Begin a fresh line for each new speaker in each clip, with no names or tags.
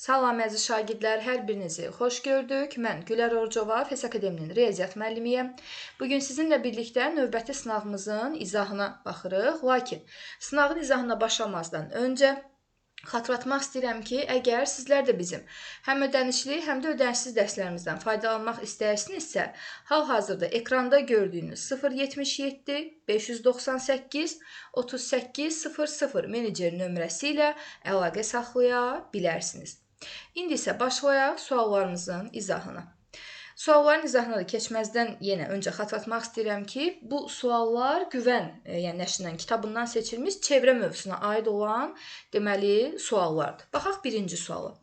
Salam əziz şagirdlər, hər birinizi xoş gördük. Mən Gülər Orcova, FES Akademinin riyaziyyat müəllimiyəm. Bugün sizinlə birlikdə növbəti sınağımızın izahına baxırıq. Lakin sınağın izahına başlamazdan öncə xatırlatmaq istəyirəm ki, əgər sizlər də bizim həm ödənişli, həm də ödənişsiz dərslərimizdən faydalanmaq istəyirsinizsə, hal-hazırda ekranda gördüyünüz 077 598 38 00 menecer nömrəsi ilə əlaqə saxlaya bilərsiniz. İndi isə başlayaq suallarımızın izahına. Sualların izahına da keçməzdən yenə öncə xatırlatmaq istəyirəm ki, bu suallar Güvən, yəni nəşrindən kitabından seçilmiş çevrə mövzusuna aid olan deməli suallardır. Baxaq birinci suala.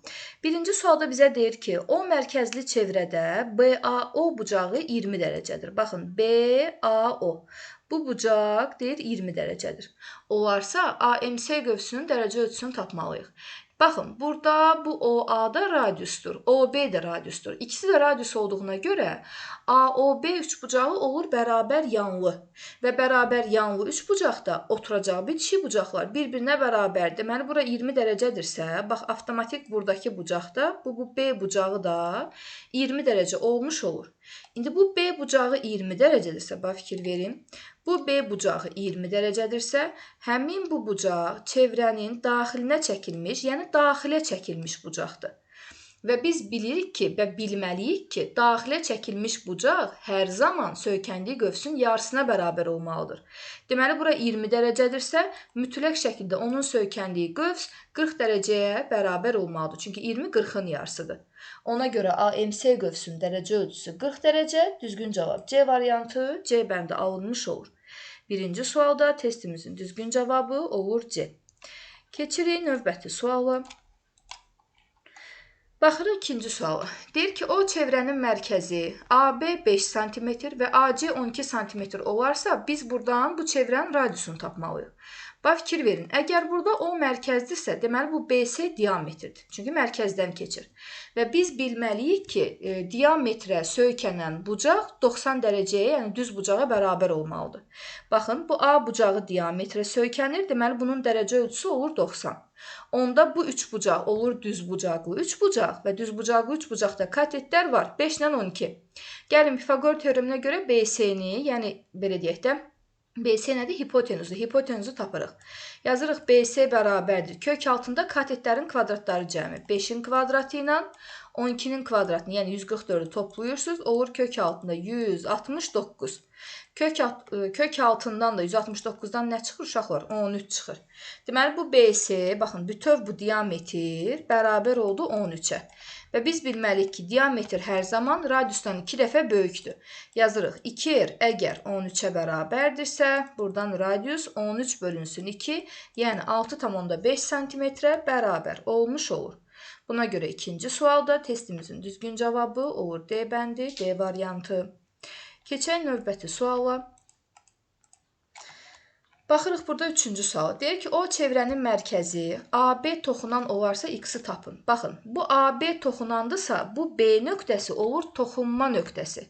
Birinci sualda bizə deyir ki, O mərkəzli çevrədə BAO bucağı 20 dərəcədir. Baxın, BAO. Bu bucaq deyir 20 dərəcədir. Olarsa AMS qövsünün dərəcə ölçüsünü tapmalıyıq. Baxın, burada bu OA da radiusdur, OB də radiusdur. İkisi də radius olduğuna görə AOB üçbucağı olur bərabər yanlı və bərabər yanlı üçbucaqda oturacağı bitişik bucaqlar bir-birinə bərabər. Deməli, bura 20 dərəcədirsə, bax, avtomatik buradakı bucaqda bu B bucağı da 20 dərəcə olmuş olur. İndi bu B bucağı 20 dərəcədirsə, bax, fikir verin. Bu B bucağı 20 dərəcədirsə, həmin bu bucaq çevrənin daxilinə çəkilmiş, yəni daxilə çəkilmiş bucaqdır. Və biz bilirik ki, və bilməliyik ki, daxilə çəkilmiş bucaq hər zaman söykəndiyi qövsün yarısına bərabər olmalıdır. Deməli, bura 20 dərəcədirsə, mütləq şəkildə onun söykəndiyi qövs 40 dərəcəyə bərabər olmalıdır. Çünki 20 40-ın yarısıdır. Ona görə AMS qövsünün dərəcə ölçüsü 40 dərəcə, düzgün cavab C variantı, C bəndi alınmış olur. Birinci sualda testimizin düzgün cavabı olur C. Keçirik növbəti suala. Baxırıq ikinci suala. Deyir ki, o çevrənin mərkəzi AB 5 cm və AC 12 cm olarsa, biz buradan bu çevrənin radiusunu tapmalıyıq. Bax, fikir verin. Əgər burada O mərkəzdirsə, deməli bu BS diametrdir. Çünki mərkəzdən keçir. Və biz bilməliyik ki, diametrə söykənən bucaq 90 dərəcəyə, yəni düz bucağa bərabər olmalıdır. Baxın, bu A bucağı diametrə söykənir. Deməli, bunun dərəcə ölçüsü olur 90. Onda bu üç bucaq olur düz bucaqlı 3 bucaq və düz bucaqlı 3 bucaqda katetlər var 5 ilə 12. Gəlin Pifaqor teoreminə görə BS-ni, yəni belə deyək də, BS nədir? Hipotenuzu. Hipotenuzu tapırıq. Yazırıq BS bərabərdir. Kök altında katetlərin kvadratları cəmi. 5-in kvadratı ilə 12-nin kvadratını, yəni 144-ü toplayırsınız. Olur kök altında 169. Kök altından da 169-dan nə çıxır uşaqlar? 13 çıxır. Deməli, bu BS, baxın, bütöv bu diametr bərabər oldu 13-ə. Və biz bilməliyik ki, diametr hər zaman radiusdan 2 dəfə böyükdür. Yazırıq, 2R əgər 13-ə bərabərdirsə, buradan radius 13 bölünsün 2, yəni 6,5 cm bərabər olmuş olur. Buna görə ikinci sualda testimizin düzgün cavabı olur D bəndi, D variantı. Keçək növbəti suala. Baxırıq burada üçüncü suala. Deyir ki, o çevrənin mərkəzi AB toxunan olarsa X-i tapın. Baxın, bu AB toxunandısa, bu B nöqtəsi olur toxunma nöqtəsi.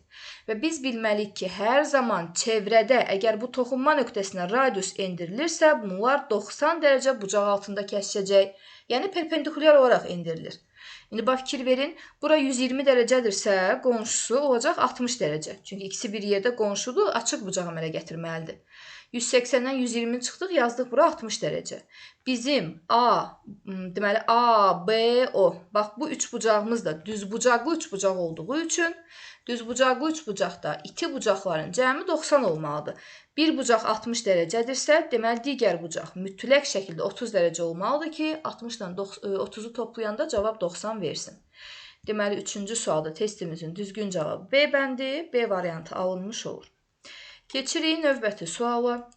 Və biz bilməliyik ki, hər zaman çevrədə, əgər bu toxunma nöqtəsinə radius endirilirsə, bunlar 90 dərəcə bucaq altında kəsişəcək. Yəni, perpendikulyar olaraq endirilir. İndi bax, fikir verin, bura 120 dərəcədirsə, qonşusu olacaq 60 dərəcə. Çünki ikisi bir yerdə qonşudur, açıq bucağı əmələ gətirməlidir. 180-dən 120 çıxdıq, yazdıq bura 60 dərəcə. Bizim deməli A, B, O. Bax, bu üç bucağımız da düz bucaqlı üç bucaq olduğu üçün düz bucaqlı üç bucaqda iti bucaqların cəmi 90 olmalıdır. Bir bucaq 60 dərəcədirsə, deməli digər bucaq mütləq şəkildə 30 dərəcə olmalıdır ki, 60-dan 30-u toplayanda cavab 90 versin. Deməli, üçüncü sualda testimizin düzgün cavabı B bəndi, B variantı alınmış olur. Keçirik növbəti suala.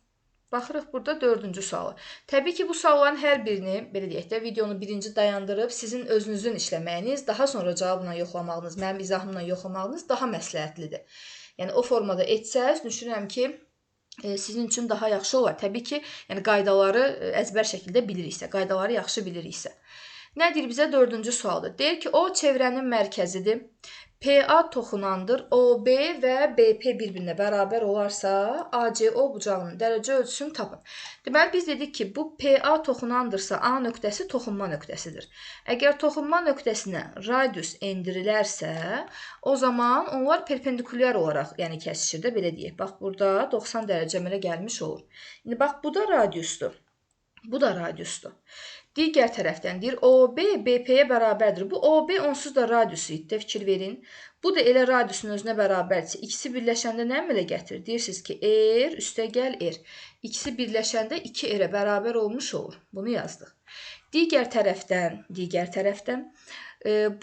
Baxırıq burada dördüncü suala. Təbii ki, bu sualların hər birini, belə deyək də, videonu birinci dayandırıb sizin özünüzün işləməyiniz, daha sonra cavabla yoxlamağınız, mənim izahımla yoxlamağınız daha məsləhətlidir. Yəni, o formada etsəz, düşünürəm ki, sizin üçün daha yaxşı olar. Təbii ki, yəni qaydaları əzbər şəkildə biliriksə, qaydaları yaxşı biliriksə. Nə deyir bizə dördüncü sualda? Deyir ki, o çevrənin mərkəzidir. PA toxunandır. OB və BP bir-birinə bərabər olarsa, ACO bucağının dərəcə ölçüsünü tapın. Deməli, biz dedik ki, bu PA toxunandırsa, A nöqtəsi toxunma nöqtəsidir. Əgər toxunma nöqtəsinə radius endirilərsə, o zaman onlar perpendikulyar olaraq, yəni kəsişir də, belə deyək. Bax, burada 90 dərəcə əmələ gəlmiş olur. İndi bax, bu da radiusdur. Bu da radiusdur. Digər tərəfdən deyir, OB BP-yə bərabərdir. Bu OB onsuz da radiusu idi, fikir verin. Bu da elə radiusun özünə bərabərdirsə, ikisi birləşəndə nə əmələ gətirir? Deyirsiniz ki, R üstəgəl R. İkisi birləşəndə 2R-ə bərabər olmuş olur. Bunu yazdıq. Digər tərəfdən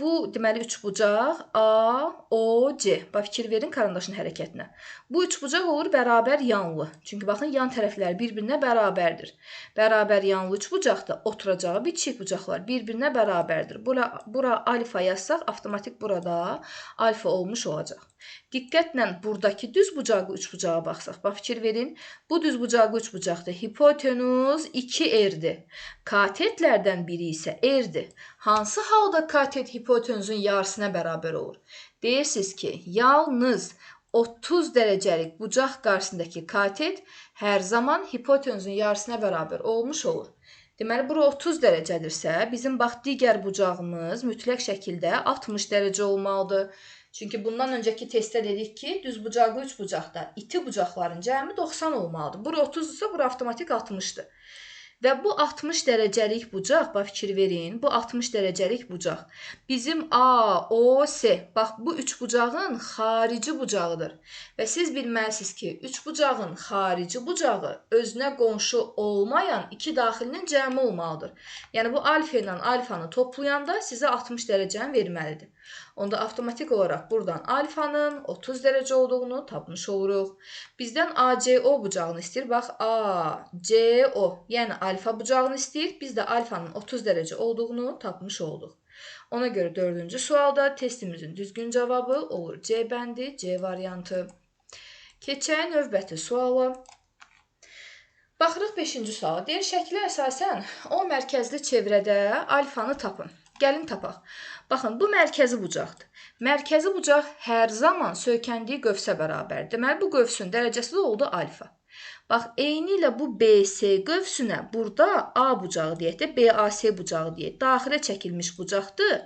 bu deməli üçbucaq A, O, C. Bax, fikir verin karandaşın hərəkətinə. Bu üçbucaq olur bərabər yanlı. Çünki baxın, yan tərəflər bir-birinə bərabərdir. Bərabər yanlı üçbucaqda oturacağı bitişik bucaqlar bir-birinə bərabərdir. Bura alfa yazsaq, avtomatik burada alfa olmuş olacaq. Diqqətlə buradakı düz bucaqlı üçbucağa baxsaq. Bax, fikir verin. Bu düz bucaqlı üçbucaqda hipotenuz 2R-dir. Katetlərdən biri isə R-dir. Hansı halda katet hipotenuzun yarısına bərabər olur? Deyirsiniz ki, yalnız 30 dərəcəlik bucaq qarşısındakı katet hər zaman hipotenuzun yarısına bərabər olmuş olur. Deməli, bura 30 dərəcədirsə, bizim bax, digər bucağımız mütləq şəkildə 60 dərəcə olmalıdır. Çünki bundan öncəki testdə dedik ki, düz bucaqlı üç bucaqda iti bucaqların cəmi 90 olmalıdır. Bura 30-dursa, bura avtomatik 60-dır. Və bu 60 dərəcəlik bucaq, bax, fikir verin, bu 60 dərəcəlik bucaq bizim A, O, S, bax, bu üç bucağın xarici bucağıdır. Və siz bilməlisiniz ki, üç bucağın xarici bucağı özünə qonşu olmayan iki daxilinin cəmi olmalıdır. Yəni, bu alfa ilə alfanı toplayanda sizə 60 dərəcəni verməlidir. Onda avtomatik olaraq buradan alfanın 30 dərəcə olduğunu tapmış oluruq. Bizdən ACO bucağını istəyir. Bax, ACO, yəni alfa bucağını istəyir. Biz də alfanın 30 dərəcə olduğunu tapmış olduq. Ona görə 4-cü sualda testimizin düzgün cavabı olur C bəndi, C variantı. Keçək növbəti suala. Baxırıq 5-ci suala. Deyir, şəklə əsasən O mərkəzli çevrədə alfanı tapın. Gəlin tapaq. Baxın, bu mərkəzi bucaqdır. Mərkəzi bucaq hər zaman söykəndiyi qövsə bərabərdir. Deməli, bu qövsün dərəcəsi də oldu alfa. Bax, eyni ilə bu BS qövsünə burada A bucağı deyək də, BAS bucağı deyək. Daxilə çəkilmiş bucaqdır.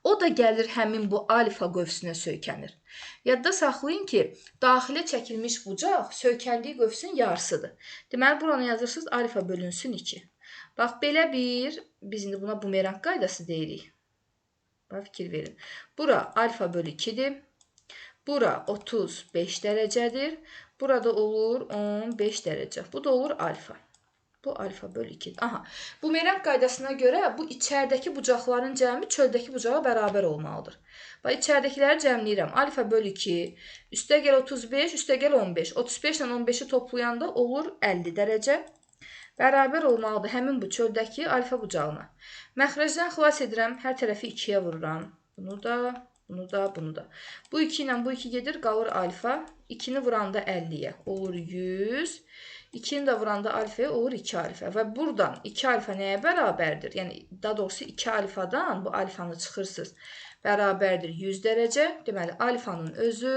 O da gəlir həmin bu alfa qövsünə söykənir. Yadda saxlayın ki, daxilə çəkilmiş bucaq söykəndiyi qövsün yarısıdır. Deməli, buranı yazırsınız alfa bölünsün 2. Bax, belə biz indi buna bumerang qaydası deyirik. Bax, fikir verin. Bura alfa bölü 2-dir. Bura 35 dərəcədir. Burada olur 15 dərəcə. Bu da olur alfa. Bu alfa bölü 2-dir. Aha, bumerang qaydasına görə bu içəridəki bucaqların cəmi çöldəki bucağa bərabər olmalıdır. Bax, içəridəkiləri cəmləyirəm. Alfa bölü 2, üstəgəl 35, üstəgəl 15. 35 ilə 15-i toplayanda olur 50 dərəcə. Bərabər olmalıdır həmin bu çöldəki alfa bucağına. Məxrəcdən xilas edirəm, hər tərəfi 2-yə vururam. Bunu da, bunu da. Bu 2 ilə bu 2 gedir, qalır alfa. 2-ni vuranda 50-yə olur 100. 2-ni də vuranda alfaya olur 2 alfa. Və buradan 2 alfa nəyə bərabərdir? Yəni, daha doğrusu 2 alfadan bu alfanı çıxırsınız. Bərabərdir 100 dərəcə. Deməli, alfanın özü,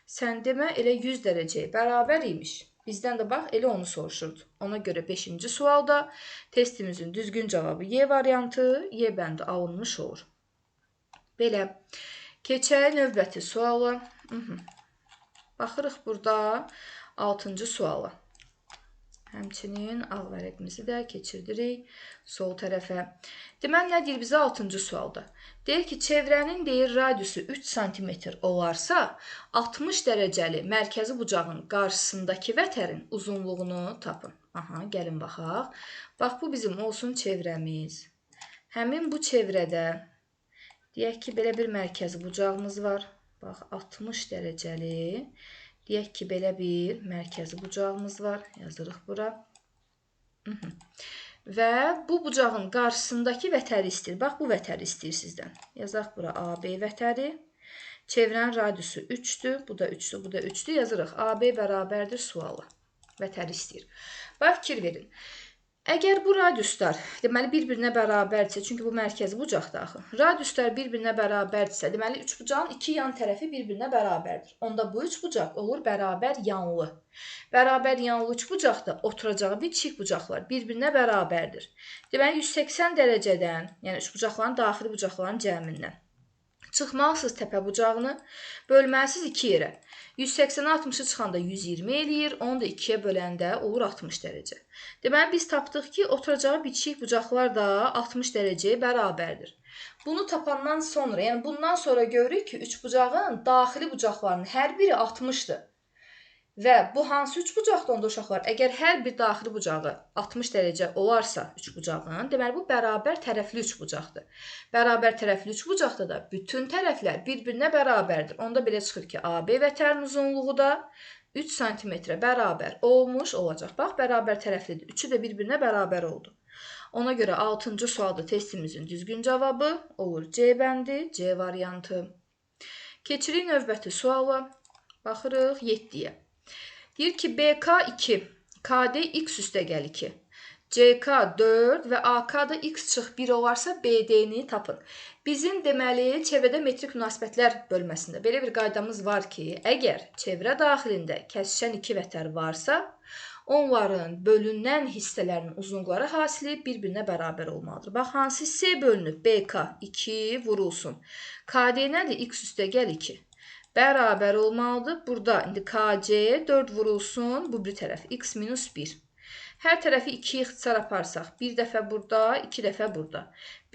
sən demə, elə 100 dərəcəyə bərabər imiş. Bizdən də bax, elə onu soruşurdu. Ona görə 5-ci sualda testimizin düzgün cavabı Y variantı, Y bəndi alınmış olur. Belə, keçək növbəti suala. Baxırıq burada 6-cı suala. Həmçinin ağ vərəqimizi də keçirdirik sol tərəfə. Deməli, nə deyir bizə 6-cı sualda? Deyir ki, çevrənin deyir radiusu 3 cm olarsa, 60 dərəcəli mərkəzi bucağın qarşısındakı vətərin uzunluğunu tapın. Aha, gəlin baxaq. Bax, bu bizim olsun çevrəmiz. Həmin bu çevrədə, deyək ki, belə bir mərkəzi bucağımız var. Bax, 60 dərəcəli. Deyək ki, belə bir mərkəzi bucağımız var. Yazırıq bura. Və bu bucağın qarşısındakı vətəri istəyir. Bax, bu vətəri istəyir sizdən. Yazaq bura AB vətəri. Çevrənin radiusu 3-dür. Bu da 3-dür, bu da 3-dür. Yazırıq AB bərabərdir sualı. Vətəri istəyir. Bax, fikir verin. Əgər bu radiuslar, deməli, bir-birinə bərabərdirsə, çünki bu mərkəzi bucaqdır axı. Radiuslar bir-birinə bərabərdirsə, deməli, üçbucağın iki yan tərəfi bir-birinə bərabərdir. Onda bu üçbucaq olur bərabər yanlı. Bərabər yanlı üçbucaqda oturacağı bitişik bucaqlar bir-birinə bərabərdir. Deməli, 180 dərəcədən, yəni üçbucaqların daxili bucaqların cəmindən çıxmalısınız təpə bucağını, bölməlisiniz 2 yerə. 180-ə 60-ı çıxanda 120 eləyir, onu da 2-yə böləndə olur 60 dərəcə. Deməli, biz tapdıq ki, oturacağı bitişik bucaqlar da 60 dərəcəyə bərabərdir. Bunu tapandan sonra, yəni bundan sonra görürük ki, üçbucağın daxili bucaqlarının hər biri 60-dır. Və bu hansı üçbucaqdır onda uşaqlar? Əgər hər bir daxili bucağı 60 dərəcə olarsa üçbucağın, deməli bu bərabər tərəfli üçbucaqdır. Bərabər tərəfli üçbucaqda da bütün tərəflər bir-birinə bərabərdir. Onda belə çıxır ki, AB vətərin uzunluğu da 3 sm bərabər olmuş olacaq. Bax, bərabər tərəflidir. Üçü də bir-birinə bərabər oldu. Ona görə 6-cı sualda testimizin düzgün cavabı olur C bəndi, C variantı. Keçirik növbəti suala. Baxırıq 7-yə. Deyir ki, BK 2, KD x üstəgəl 2, CK 4 və AK da x çıx 1 olarsa BD-ni tapın. Bizim deməli çevrədə metrik münasibətlər bölməsində belə bir qaydamız var ki, əgər çevrə daxilində kəsişən iki vətər varsa, onların bölünən hissələrinin uzunluqları hasili bir-birinə bərabər olmalıdır. Bax, hansı hissəyə bölünüb? BK 2 vurulsun. KD nədir? X üstəgəl 2. Bərabər olmalıdır. Burada indi KC 4 vurulsun, bu bir tərəf x minus 1. Hər tərəfi 2 ixtisar aparsaq, bir dəfə burada, 2 dəfə burada.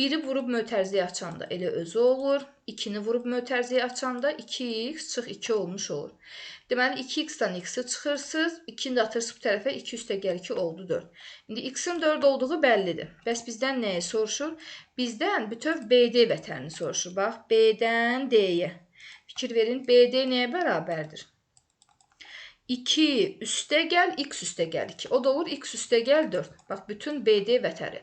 1-i vurub mötərizəyə açanda elə özü olur. 2-ni vurub mötərizəyə açanda 2x çıx 2 olmuş olur. Deməli, 2x-dan x-i çıxırsınız, 2-ni də atırsınız bu tərəfə, 2 üstəgəl 2 oldu 4. İndi x-in 4 olduğu bəllidir. Bəs bizdən nəyi soruşur? Bizdən bütöv BD vətənini soruşur. Bax, B-dən D-yə. Fikir verin, BD nəyə bərabərdir? 2 üstəgəl x üstəgəl 2. O da olur x üstəgəl 4. Bax, bütün BD vətəri.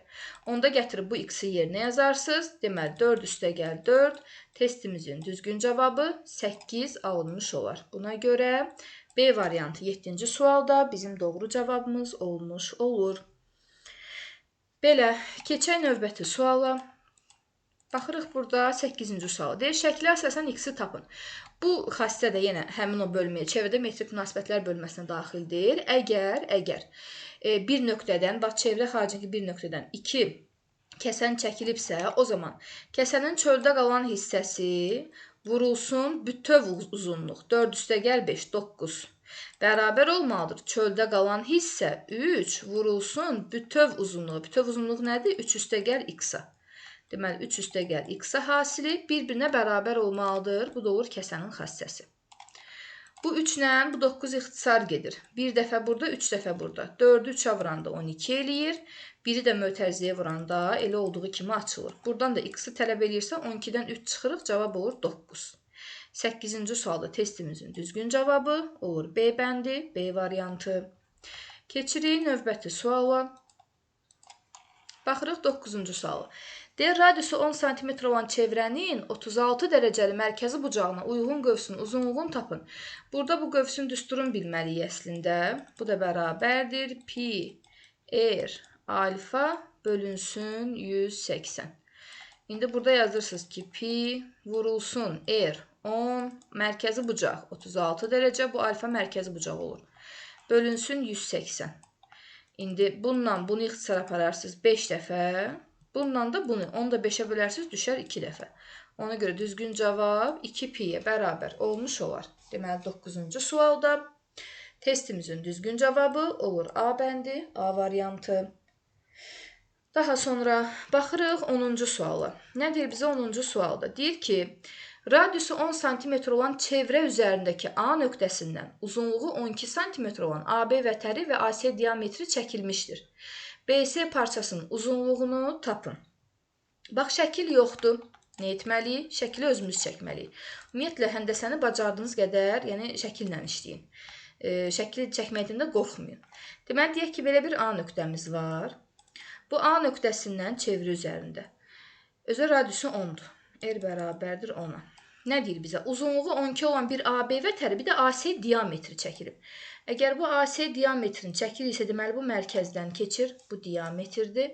Onda gətirib bu x-i yerinə yazarsınız. Deməli, 4 üstəgəl 4. Testimizin düzgün cavabı 8 alınmış olar. Buna görə B variantı 7-ci sualda bizim doğru cavabımız olmuş olur. Belə, keçək növbəti suala. Baxırıq burada 8-ci sual. Deyir, şəklə əsasən x-i tapın. Bu xassə də yenə həmin o bölməyə, çevrədə metrik münasibətlər bölməsinə daxildir. Əgər bir nöqtədən, bax, çevrə xaricindəki bir nöqtədən 2 kəsən çəkilibsə, o zaman kəsənin çöldə qalan hissəsi vurulsun bütöv uzunluq 4 üstəgəl 5, 9. Bərabər olmalıdır. Çöldə qalan hissə 3 vurulsun bütöv uzunluğu. Bütöv uzunluq nədir? 3 üstəgəl x-a. Deməli, 3 üstəgəl x-a hasili bir-birinə bərabər olmalıdır. Bu da olur kəsənin xassəsi. Bu 3 ilə bu 9 ixtisar gedir. Bir dəfə burada, 3 dəfə burada. 4-ü 3-ə vuranda 12 eləyir. Biri də mötərizəyə vuranda elə olduğu kimi açılır. Buradan da x-i tələb eləyirsə 12-dən 3 çıxırıq, cavab olur 9. 8-ci sualda testimizin düzgün cavabı olur B bəndi, B variantı. Keçirik növbəti suala. Baxırıq 9-cu sualı. Deyir, radiusu 10 cm olan çevrənin 36 dərəcəli mərkəzi bucağına uyğun qövsün uzunluğunu tapın. Burada bu qövsün düsturunu bilməliyik əslində. Bu da bərabərdir. Pi r alfa bölünsün 180. İndi burada yazırsınız ki, pi vurulsun r 10 mərkəzi bucaq 36 dərəcə. Bu alfa mərkəzi bucaq olur. Bölünsün 180. İndi bununla bunu ixtisar apararsınız 5 dəfə. Bundan da bunu, onu da 5-ə bölərsiniz, düşər 2 dəfə. Ona görə düzgün cavab 2pi-yə bərabər olmuş olar. Deməli, 9-cu sualda testimizin düzgün cavabı olur A bəndi, A variantı. Daha sonra baxırıq 10-cu suala. Nə deyir bizə 10-cu sualda? Deyir ki, radiusu 10 cm olan çevrə üzərindəki A nöqtəsindən uzunluğu 12 cm olan AB vətəri və AC diametri çəkilmişdir. BC parçasının uzunluğunu tapın. Bax, şəkil yoxdur. Nə etməliyik? Şəkili özümüz çəkməliyik. Ümumiyyətlə, həndəsəni bacardığınız qədər, yəni şəkillə işləyin. Şəkili çəkməkdən də qorxmayın. Deməli, deyək ki, belə bir A nöqtəmiz var. Bu A nöqtəsindən çevrə üzərində. Özü radiusu 10-dur. R bərabərdir 10-a. nə deyir bizə? Uzunluğu 12 olan bir AB vətəri, bir də AC diametri çəkilib. Əgər bu AC diametrini çəkilirsə, deməli bu mərkəzdən keçir, bu diametrdir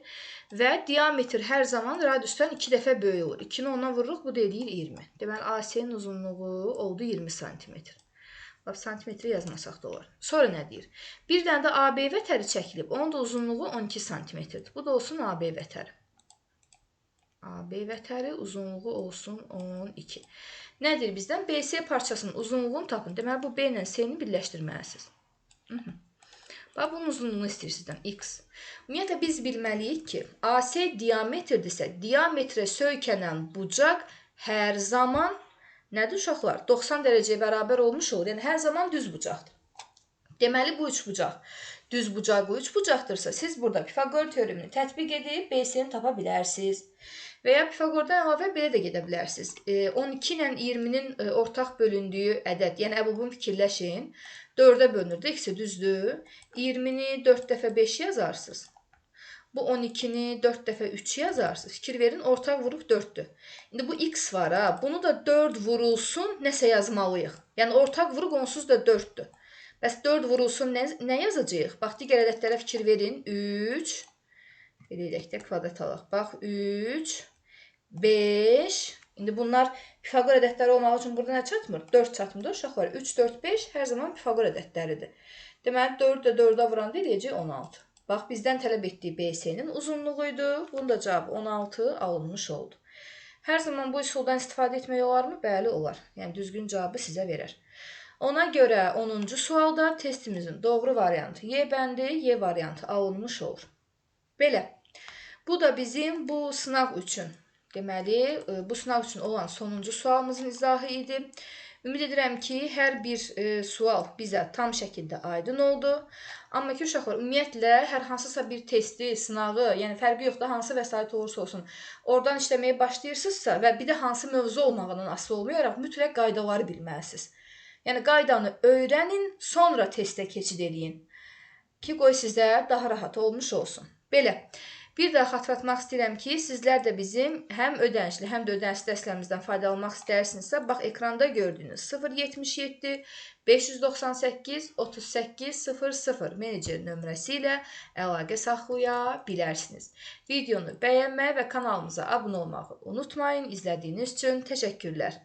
və diametr hər zaman radiusdan 2 dəfə böyük olur. 2-ni ona vururuq, bu da eləyir 20. Deməli AC-nin uzunluğu oldu 20 sm. Bax, santimetri yazmasaq da olar. Sonra nə deyir? Bir dənə də AB vətəri çəkilib, onun da uzunluğu 12 sm-dir. Bu da olsun AB vətəri. AB vətəri uzunluğu olsun 12. Nədir bizdən? BC parçasının uzunluğunu tapın. Deməli, bu B ilə C-ni birləşdirməlisiniz. Bax, bunun uzunluğunu istəyir sizdən, X. Ümumiyyətlə, biz bilməliyik ki, AC diametrdirsə, diametrə söykənən bucaq hər zaman nədir uşaqlar? 90 dərəcəyə bərabər olmuş olur. Yəni, hər zaman düz bucaqdır. Deməli, bu üç bucaq düz bucaqlı üç bucaqdırsa, siz burada Pifaqor teoremini tətbiq edib BC-ni tapa bilərsiniz. Və ya Pifaqordan əlavə belə də gedə bilərsiniz. 12 ilə 20-nin ortaq bölündüyü ədəd, yəni əbubun fikirləşin, 4-ə bölünür, ikisi düzdür. 20-ni 4 dəfə 5 yazarsınız. Bu 12-ni 4 dəfə 3 yazarsınız. Fikir verin, ortaq vuruq 4-dür. İndi bu x var, ha, bunu da 4 vurulsun, nəsə yazmalıyıq. Yəni ortaq vuruq onsuz da 4-dür. Bəs 4 vurulsun, nə yazacağıq? Bax, digər ədədlərə fikir verin. 3, belə elək də kvadrat alaq. Bax, 3, 5. İndi bunlar Pifaqor ədədləri olmaq üçün burada nə çatmır? 4 çatmır. Uşaqlar, 3, 4, 5 hər zaman Pifaqor ədədləridir. Deməli, 4 də 4-ə vuranda eləyəcək 16. Bax, bizdən tələb etdiyi BC-nin uzunluğuydu. Bunun da cavabı 16 alınmış oldu. Hər zaman bu üsuldan istifadə etmək olarmı? Bəli, olar. Yəni, düzgün cavabı sizə verər. Ona görə 10-cu sualda testimizin doğru variantı Y bəndi, Y variantı alınmış olur. Belə, bu da bizim bu sınaq üçün, deməli, bu sınaq üçün olan sonuncu sualımızın izahı idi. Ümid edirəm ki, hər bir sual bizə tam şəkildə aydın oldu. Amma ki, uşaqlar, ümumiyyətlə, hər hansısa bir testi, sınağı, yəni fərqi yoxdur, hansı vəsait olursa olsun, oradan işləməyə başlayırsınızsa və bir də hansı mövzu olmağından asılı olmayaraq mütləq qaydaları bilməlisiniz. Yəni, qaydanı öyrənin, sonra testə keçid eləyin ki, qoy sizə daha rahat olmuş olsun. Belə, bir daha xatırlatmaq istəyirəm ki, sizlər də bizim həm ödənişli, həm də ödənişli dərslərimizdən faydalanmaq istəyirsinizsə, bax, ekranda gördüyünüz 077 598 38 00 menecer nömrəsi ilə əlaqə saxlaya bilərsiniz. Videonu bəyənməyi və kanalımıza abunə olmağı unutmayın. İzlədiyiniz üçün təşəkkürlər.